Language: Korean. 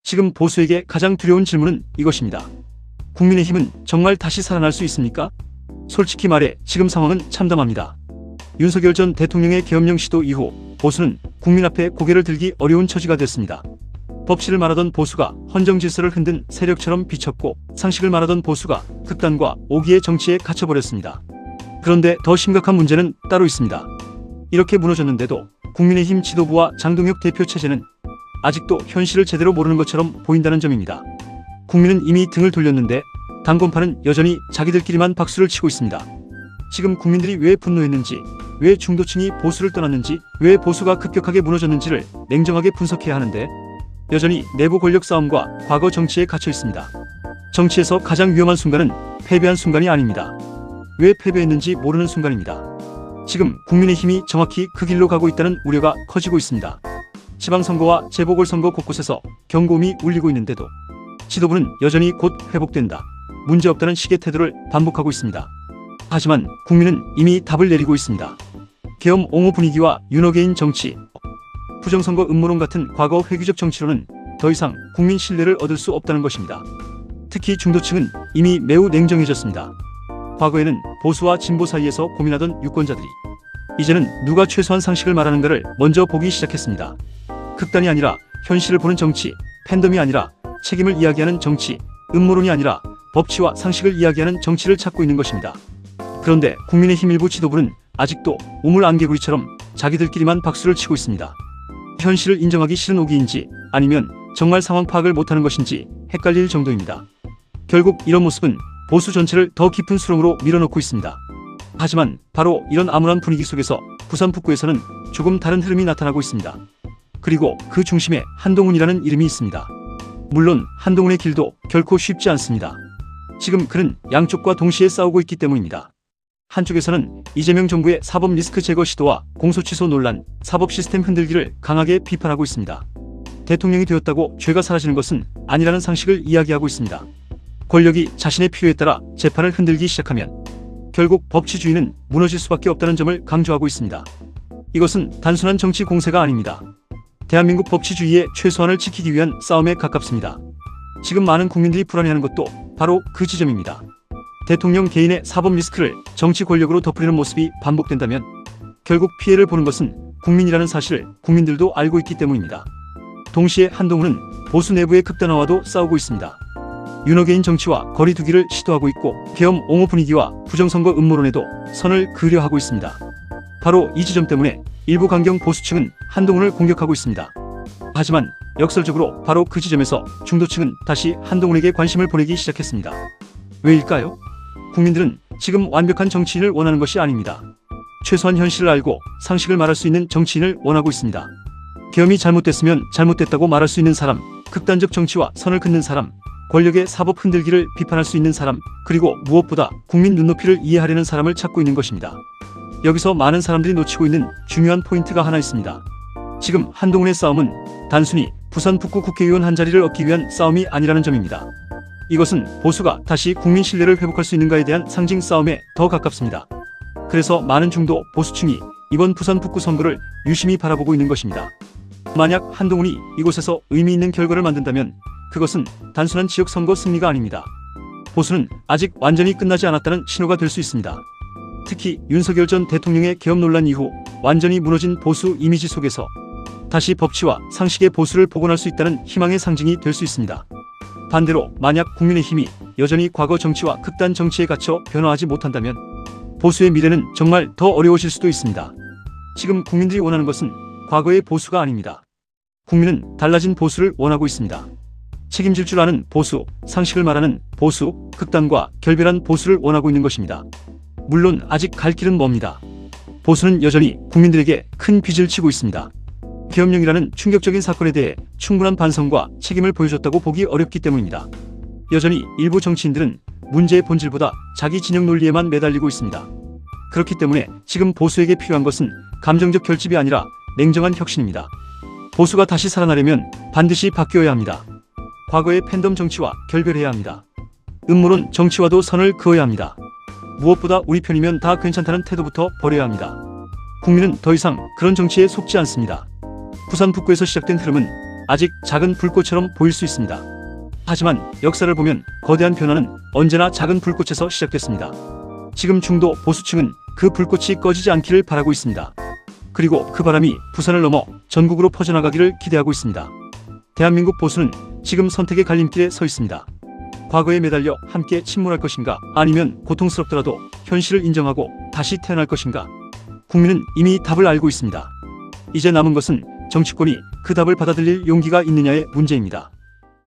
지금 보수에게 가장 두려운 질문은 이것입니다. 국민의힘은 정말 다시 살아날 수 있습니까? 솔직히 말해 지금 상황은 참담합니다. 윤석열 전 대통령의 계엄령 시도 이후 보수는 국민 앞에 고개를 들기 어려운 처지가 됐습니다. 법치를 말하던 보수가 헌정 질서를 흔든 세력처럼 비쳤고, 상식을 말하던 보수가 극단과 오기의 정치에 갇혀버렸습니다. 그런데 더 심각한 문제는 따로 있습니다. 이렇게 무너졌는데도 국민의힘 지도부와 장동혁 대표 체제는 아직도 현실을 제대로 모르는 것처럼 보인다는 점입니다. 국민은 이미 등을 돌렸는데 당권파는 여전히 자기들끼리만 박수를 치고 있습니다. 지금 국민들이 왜 분노했는지, 왜 중도층이 보수를 떠났는지, 왜 보수가 급격하게 무너졌는지를 냉정하게 분석해야 하는데 여전히 내부 권력 싸움과 과거 정치에 갇혀 있습니다. 정치에서 가장 위험한 순간은 패배한 순간이 아닙니다. 왜 패배했는지 모르는 순간입니다. 지금 국민의힘이 정확히 그 길로 가고 있다는 우려가 커지고 있습니다. 지방선거와 재보궐선거 곳곳에서 경고음이 울리고 있는데도 지도부는 여전히 곧 회복된다, 문제없다는 식의 태도를 반복하고 있습니다. 하지만 국민은 이미 답을 내리고 있습니다. 계엄 옹호 분위기와 윤호개인 정치, 부정선거 음모론 같은 과거 회귀적 정치로는 더 이상 국민 신뢰를 얻을 수 없다는 것입니다. 특히 중도층은 이미 매우 냉정해졌습니다. 과거에는 보수와 진보 사이에서 고민하던 유권자들이 이제는 누가 최소한 상식을 말하는가를 먼저 보기 시작했습니다. 극단이 아니라 현실을 보는 정치, 팬덤이 아니라 책임을 이야기하는 정치, 음모론이 아니라 법치와 상식을 이야기하는 정치를 찾고 있는 것입니다. 그런데 국민의힘 일부 지도부는 아직도 우물안개구리처럼 자기들끼리만 박수를 치고 있습니다. 현실을 인정하기 싫은 오기인지 아니면 정말 상황 파악을 못하는 것인지 헷갈릴 정도입니다. 결국 이런 모습은 보수 전체를 더 깊은 수렁으로 밀어넣고 있습니다. 하지만 바로 이런 암울한 분위기 속에서 부산 북구에서는 조금 다른 흐름이 나타나고 있습니다. 그리고 그 중심에 한동훈이라는 이름이 있습니다. 물론 한동훈의 길도 결코 쉽지 않습니다. 지금 그는 양쪽과 동시에 싸우고 있기 때문입니다. 한쪽에서는 이재명 정부의 사법 리스크 제거 시도와 공소 취소 논란, 사법 시스템 흔들기를 강하게 비판하고 있습니다. 대통령이 되었다고 죄가 사라지는 것은 아니라는 상식을 이야기하고 있습니다. 권력이 자신의 필요에 따라 재판을 흔들기 시작하면 결국 법치주의는 무너질 수밖에 없다는 점을 강조하고 있습니다. 이것은 단순한 정치 공세가 아닙니다. 대한민국 법치주의의 최소한을 지키기 위한 싸움에 가깝습니다. 지금 많은 국민들이 불안해하는 것도 바로 그 지점입니다. 대통령 개인의 사법 리스크를 정치 권력으로 덮으려는 모습이 반복된다면 결국 피해를 보는 것은 국민이라는 사실을 국민들도 알고 있기 때문입니다. 동시에 한동훈은 보수 내부의 극단화와도 싸우고 있습니다. 윤호개인 정치와 거리 두기를 시도하고 있고, 계엄 옹호 분위기와 부정선거 음모론에도 선을 그으려 하고 있습니다. 바로 이 지점 때문에 일부 강경 보수층은 한동훈을 공격하고 있습니다. 하지만 역설적으로 바로 그 지점에서 중도층은 다시 한동훈에게 관심을 보내기 시작했습니다. 왜일까요? 국민들은 지금 완벽한 정치인을 원하는 것이 아닙니다. 최소한 현실을 알고 상식을 말할 수 있는 정치인을 원하고 있습니다. 계엄이 잘못됐으면 잘못됐다고 말할 수 있는 사람, 극단적 정치와 선을 긋는 사람, 권력의 사법 흔들기를 비판할 수 있는 사람, 그리고 무엇보다 국민 눈높이를 이해하려는 사람을 찾고 있는 것입니다. 여기서 많은 사람들이 놓치고 있는 중요한 포인트가 하나 있습니다. 지금 한동훈의 싸움은 단순히 부산 북구 국회의원 한 자리를 얻기 위한 싸움이 아니라는 점입니다. 이것은 보수가 다시 국민 신뢰를 회복할 수 있는가에 대한 상징 싸움에 더 가깝습니다. 그래서 많은 중도 보수층이 이번 부산 북구 선거를 유심히 바라보고 있는 것입니다. 만약 한동훈이 이곳에서 의미 있는 결과를 만든다면 그것은 단순한 지역 선거 승리가 아닙니다. 보수는 아직 완전히 끝나지 않았다는 신호가 될 수 있습니다. 특히 윤석열 전 대통령의 계엄 논란 이후 완전히 무너진 보수 이미지 속에서 다시 법치와 상식의 보수를 복원할 수 있다는 희망의 상징이 될 수 있습니다. 반대로 만약 국민의힘이 여전히 과거 정치와 극단 정치에 갇혀 변화하지 못한다면 보수의 미래는 정말 더 어려워질 수도 있습니다. 지금 국민들이 원하는 것은 과거의 보수가 아닙니다. 국민은 달라진 보수를 원하고 있습니다. 책임질 줄 아는 보수, 상식을 말하는 보수, 극단과 결별한 보수를 원하고 있는 것입니다. 물론 아직 갈 길은 멉니다. 보수는 여전히 국민들에게 큰 빚을 지고 있습니다. 계엄령이라는 충격적인 사건에 대해 충분한 반성과 책임을 보여줬다고 보기 어렵기 때문입니다. 여전히 일부 정치인들은 문제의 본질보다 자기 진영 논리에만 매달리고 있습니다. 그렇기 때문에 지금 보수에게 필요한 것은 감정적 결집이 아니라 냉정한 혁신입니다. 보수가 다시 살아나려면 반드시 바뀌어야 합니다. 과거의 팬덤 정치와 결별해야 합니다. 음모론 정치와도 선을 그어야 합니다. 무엇보다 우리 편이면 다 괜찮다는 태도부터 버려야 합니다. 국민은 더 이상 그런 정치에 속지 않습니다. 부산 북구에서 시작된 흐름은 아직 작은 불꽃처럼 보일 수 있습니다. 하지만 역사를 보면 거대한 변화는 언제나 작은 불꽃에서 시작됐습니다. 지금 중도 보수층은 그 불꽃이 꺼지지 않기를 바라고 있습니다. 그리고 그 바람이 부산을 넘어 전국으로 퍼져나가기를 기대하고 있습니다. 대한민국 보수는 지금 선택의 갈림길에 서 있습니다. 과거에 매달려 함께 침몰할 것인가, 아니면 고통스럽더라도 현실을 인정하고 다시 태어날 것인가? 국민은 이미 답을 알고 있습니다. 이제 남은 것은 정치권이 그 답을 받아들일 용기가 있느냐의 문제입니다.